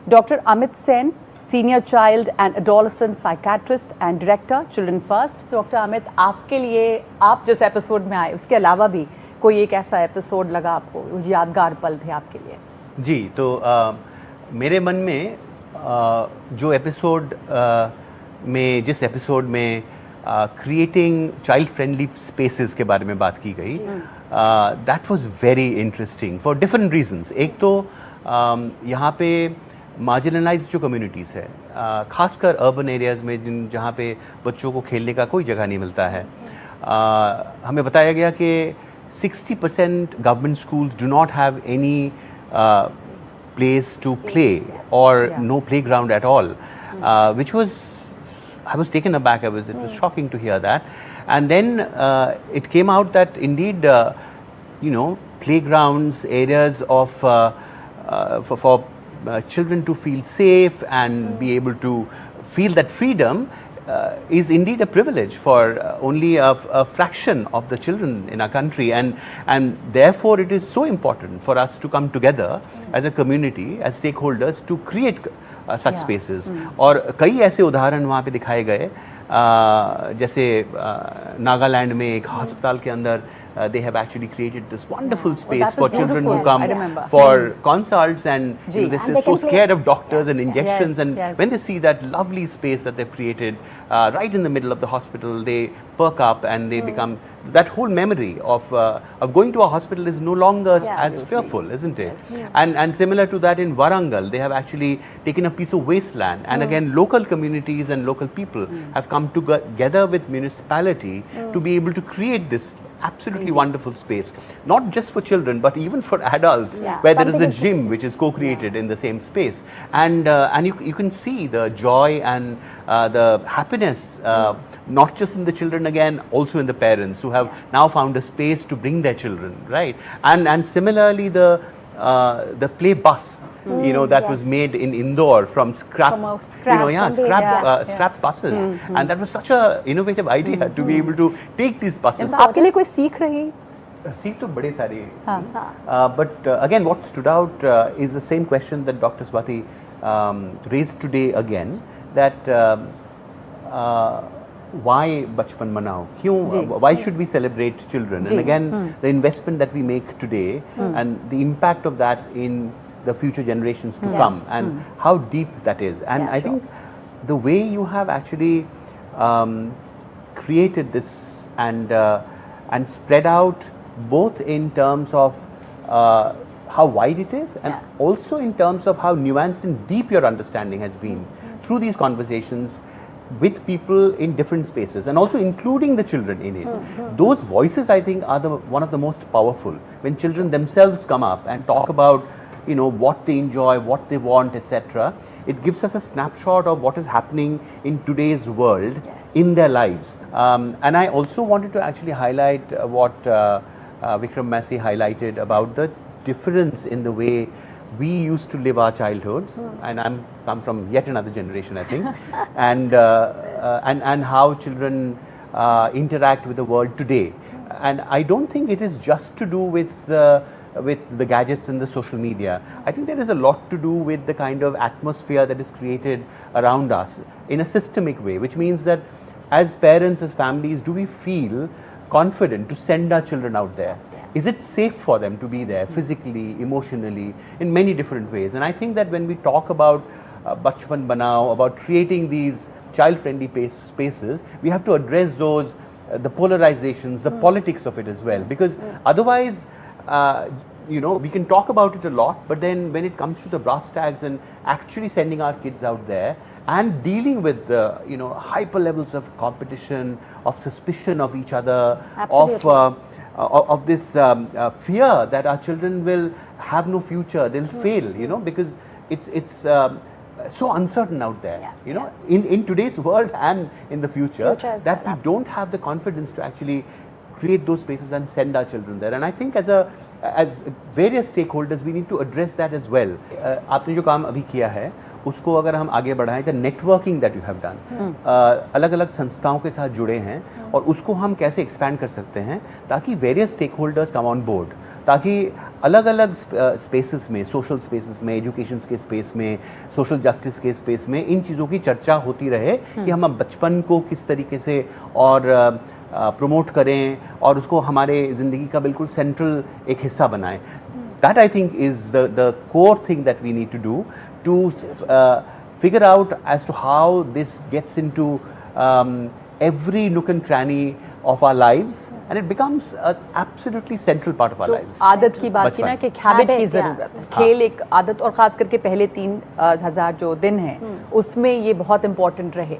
Dr. Amit Sen, Senior Child and Adolescent Psychiatrist and Director, Children First. Dr. Amit, आपके लिए आप जिस episode में आए उसके अलावा भी कोई एक ऐसा एपिसोड लगा आपको, यादगार पल थे आपके लिए? जी, तो मेरे मन में जो एपिसोड में जिस एपिसोड में क्रिएटिंग चाइल्ड फ्रेंडली स्पेसेस के बारे में बात की गई, that was very interesting for different reasons. एक तो यहाँ पे मार्जिनलाइज्ड जो कम्युनिटीज़ है, खासकर अर्बन एरियाज़ में जहाँ पे बच्चों को खेलने का कोई जगह नहीं मिलता है, हमें बताया गया कि 60% government schools do not have any place to play or no playground at all, which was, I was taken aback. It was shocking to hear that. And then it came out that indeed, playgrounds, areas of for children to feel safe and be able to feel that freedom is indeed a privilege for only a fraction of the children in our country, and therefore it is so important for us to come together as a community, as stakeholders, to create such spaces. और कई ऐसे उदाहरण वहाँ पे दिखाए गए, जैसे नागालैंड में एक अस्पताल के अंदर they have actually created this wonderful space for children who come for consults, and they're so scared of doctors and injections, and when they see that lovely space that they've created right in the middle of the hospital, they perk up and they become, that whole memory of going to a hospital is no longer as fearful, isn't it? And similar to that in Warangal, they have actually taken a piece of wasteland, and again local communities and local people have come together with municipality to be able to create this absolutely wonderful space, not just for children but even for adults, where there is a gym which is co-created in the same space, and you can see the joy and the happiness, not just in the children, again also in the parents who have now found a space to bring their children, right? And similarly the play bus, that was made in Indore from scrap, scrap buses, and that was such a innovative idea to be able to take these buses. आपके लिए कोई सीख रही? सीख तो बड़े सारी, but again what stood out is the same question that Dr. Swati raised today again, that why Bachpan Manao? Why should we celebrate children? And again, the investment that we make today and the impact of that in the future generations to come, and how deep that is. And I think the way you have actually created this and spread out, both in terms of how wide it is, and also in terms of how nuanced and deep your understanding has been through these conversations with people in different spaces, and also including the children in it. Those voices, I think, are one of the most powerful. When children themselves come up and talk about what they enjoy, what they want, etc., it gives us a snapshot of what is happening in today's world in their lives. And I also wanted to actually highlight what Vikram Massey highlighted about the difference in the way we used to live our childhoods, and I'm come from yet another generation, I think, and how children interact with the world today. And I don't think it is just to do with the gadgets and the social media. I think there is a lot to do with the kind of atmosphere that is created around us in a systemic way, which means that as parents, as families, do we feel confident to send our children out there? Is it safe for them to be there physically, emotionally, in many different ways? And I think that when we talk about Bachpan Banao, about creating these child-friendly spaces, we have to address those, the polarizations, the politics of it as well. Because otherwise, we can talk about it a lot, but then when it comes to the brass tacks and actually sending our kids out there and dealing with the hyper levels of competition, of suspicion of each other, of this fear that our children will have no future, they'll fail, because it's so uncertain out there, in today's world and in the future, that we don't have the confidence to actually create those spaces and send our children there. And I think as various stakeholders, we need to address that as well. आपने जो काम अभी किया है, उसको अगर हम आगे बढ़ाएं, the networking that you have done, अलग-अलग संस्थाओं के साथ जुड़े हैं, और उसको हम कैसे expand कर सकते हैं ताकि various stakeholders come on board. ताकि अलग अलग स्पेसेस में, सोशल स्पेसेस में, एजुकेशन के स्पेस में, सोशल जस्टिस के स्पेस में इन चीज़ों की चर्चा होती रहे कि हम बचपन को किस तरीके से और प्रमोट करें और उसको हमारे ज़िंदगी का बिल्कुल सेंट्रल एक हिस्सा बनाएं. That I think is the core thing that we need to do to figure out as to how this gets into every nook and cranny of our lives and it becomes an absolutely central part of our जो lives. आदत की बात की ना कि habit की Habit, ज़रूरत है, खेल एक आदत और ख़ास करके पहले 3,000 जो दिन हैं उसमें ये बहुत इम्पोर्टेंट रहे.